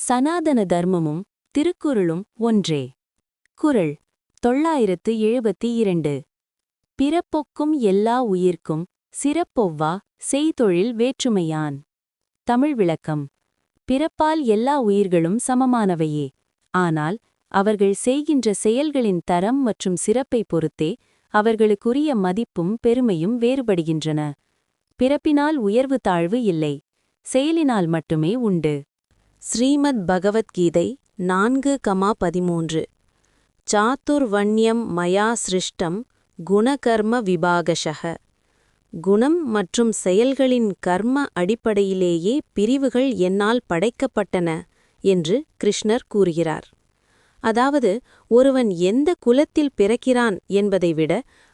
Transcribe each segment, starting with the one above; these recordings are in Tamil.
சனாதன தர்மமும் திருக்குறளும் ஒன்றே. குறள் 972. பிறப்பொக்கும் எல்லா உயிர்க்கும் சிறப்பொவ்வா செய்தொழில் வேற்றுமையான். தமிழ் விளக்கம். பிறப்பால் எல்லா உயிர்களும் சமமானவையே. ஆனால் அவர்கள் செய்கின்ற செயல்களின் தரம் மற்றும் சிறப்பை பொறுத்தே அவர்களுக்குரிய மதிப்பும் பெருமையும் வேறுபடுகின்றன. பிறப்பினால் உயர்வு தாழ்வு இல்லை, செயலினால் மட்டுமே உண்டு. ஸ்ரீமத் பகவத்கீதை 4:13. சாத்துர்வண்யம் மயா சிருஷ்டம் குணகர்ம விபாகஷக. குணம் மற்றும் செயல்களின் கர்ம அடிப்படையிலேயே பிரிவுகள் என்னால் படைக்கப்பட்டன என்று கிருஷ்ணர் கூறுகிறார். அதாவது, ஒருவன் எந்த குலத்தில் பிறக்கிறான் என்பதை விட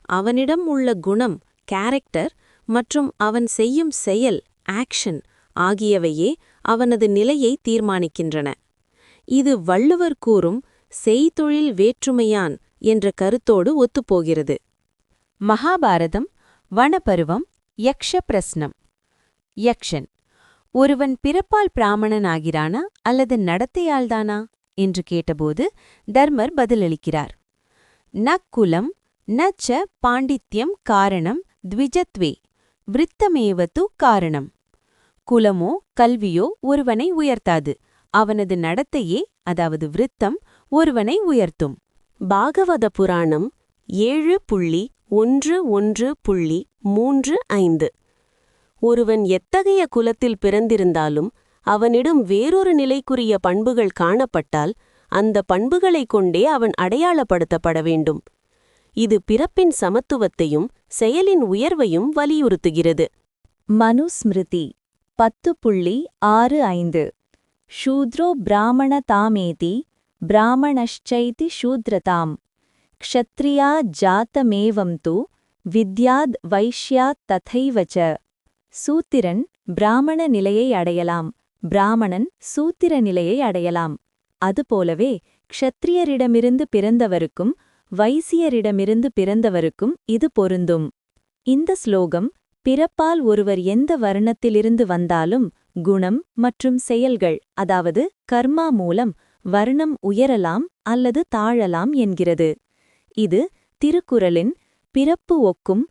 அவனிடம் உள்ள குணம், கேரக்டர் மற்றும் அவன் செய்யும் செயல், ஆக்ஷன் ஆகியவையே அவனது நிலையை தீர்மானிக்கின்றன. இது வள்ளுவர் கூறும் செய்தொழில் வேற்றுமையான் என்ற கருத்தோடு ஒத்துப்போகிறது. மகாபாரதம் வனபருவம் யக்ஷ பிரஸ்னம். யக்ஷன்: ஒருவன் பிறப்பால் பிராமணனாகிறானா அல்லது நடத்தையால்தானா என்று கேட்டபோது தர்மர் பதிலளிக்கிறார். ந குலம் ந ச பாண்டித்யம் காரணம் த்விஜத்வே விருத்தமேவது காரணம். குலமோ கல்வியோ ஒருவனை உயர்த்தாது, அவனது நடத்தையே, அதாவது விருத்தம், ஒருவனை உயர்த்தும். பாகவத புராணம் 7.11.35. ஒருவன் எத்தகைய குலத்தில் பிறந்திருந்தாலும் அவனிடம் வேறொரு நிலைக்குரிய பண்புகள் காணப்பட்டால் அந்த பண்புகளைக் கொண்டே அவன் அடையாளப்படுத்தப்பட வேண்டும். இது பிறப்பின் சமத்துவத்தையும் செயலின் உயர்வையும் வலியுறுத்துகிறது. மனுஸ்மிருதி 10.65. சூத்ரோ பிராமண தாமேதி பிராமணಶ್ಚைதி சூத்ரதாம் க்ஷத்ரியா ஜாத்தமேவம் து வித்யாத் வைஷ்யாத் ததைவச. சூத்திரன் பிராமண நிலையை அடையலாம், பிராமணன் சூத்திர நிலையை அடையலாம். அதுபோலவே க்ஷத்ரியரிடமிருந்து பிறந்தவருக்கும் வைசியரிடமிருந்து பிறந்தவருக்கும் இது பொருந்தும். இந்த ஸ்லோகம் பிறப்பால் ஒருவர் எந்த வர்ணத்திலிருந்து வந்தாலும் குணம் மற்றும் செயல்கள், அதாவது கர்மா மூலம் வர்ணம் உயரலாம் அல்லது தாழலாம் என்கிறது. இது திருக்குறளின் பிறப்பு ஒக்கும்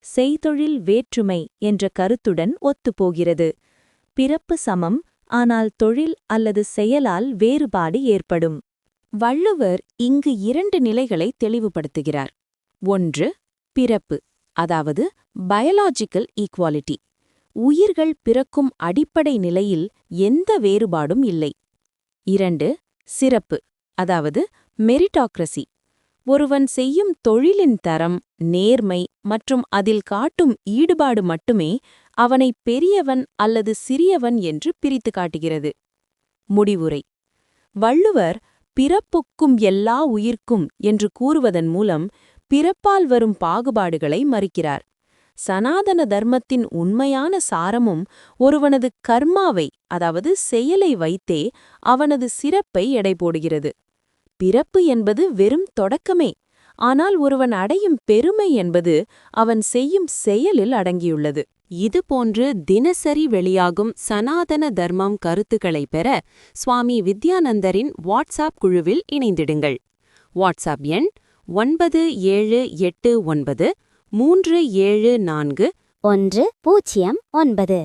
செய்தொழில் வேற்றுமை என்ற கருத்துடன் ஒத்துப்போகிறது. பிறப்பு சமம், ஆனால் தொழில் அல்லது செயலால் வேறுபாடு ஏற்படும். வள்ளுவர் இங்கு 2 நிலைகளை தெளிவுபடுத்துகிறார். 1. பிறப்பு, அதாவது பயாலஜிக்கல் ஈக்குவாலிட்டி. உயிர்கள் பிறக்கும் அடிப்படை நிலையில் எந்த வேறுபாடும் இல்லை. 2. சிறப்பு, அதாவது மெரிட்டாக்ரசி. ஒருவன் செய்யும் தொழிலின் தரம், நேர்மை மற்றும் அதில் காட்டும் ஈடுபாடு மட்டுமே அவனை பெரியவன் அல்லது சிறியவன் என்று பிரித்து காட்டுகிறது. முடிவுரை. வள்ளுவர் பிறப்புக்கும் எல்லா உயிர்க்கும் என்று கூறுவதன் மூலம் பிறப்பால் வரும் பாகுபாடுகளை மறுக்கிறார். சனாதன தர்மத்தின் உண்மையான சாரமும் ஒருவனது கர்மாவை, அதாவது செயலை வைத்தே அவனது சிறப்பை எடை போடுகிறது. பிறப்பு என்பது வெறும் தொடக்கமே, ஆனால் ஒருவன் அடையும் பெருமை என்பது அவன் செய்யும் செயலில் அடங்கியுள்ளது. இதுபோன்று தினசரி வெளியாகும் சனாதன தர்மம் கருத்துக்களை பெற சுவாமி வித்யானந்தரின் வாட்ஸ்ஆப் குழுவில் இணைந்திடுங்கள். வாட்ஸ்ஆப் எண் 9789374109.